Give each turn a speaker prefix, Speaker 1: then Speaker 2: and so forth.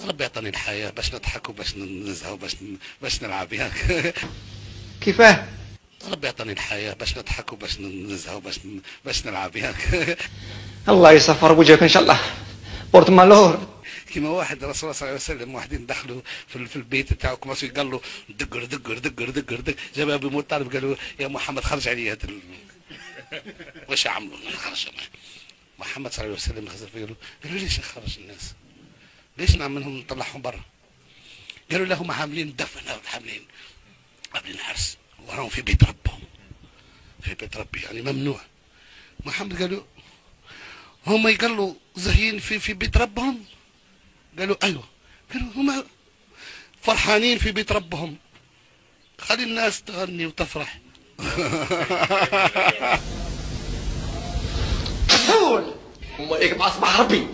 Speaker 1: ربي يعطيني الحياة باش نضحك وباش نزهى باش نلعب ياك.
Speaker 2: كيفاه؟
Speaker 1: ربي يعطيني الحياة باش نضحك وباش نزهى باش نلعب ياك.
Speaker 2: الله يصفر وجهك ان شاء الله. بورتمالور.
Speaker 1: كيما واحد الرسول صلى الله عليه وسلم واحدين دخلوا في البيت تاعو كماسوا قال له دقر دقر دقر دقر دقر، جاب ابي مطالب قال له يا محمد خرج علي هذا واش عملوا؟ خرج محمد صلى الله عليه وسلم خزر فيه قالوا ليش نخرج الناس؟ ليش نعملهم نطلعهم برا؟ قالوا له هم حاملين دفن حاملين قبل العرس وراهم في بيت ربهم، في بيت ربي يعني ممنوع. محمد قالوا هم يقالوا زهين في بيت ربهم؟ قالوا ايوه. قالوا هم فرحانين في بيت ربهم، خلي الناس تغني وتفرح.
Speaker 2: هم ايه اصبح ربي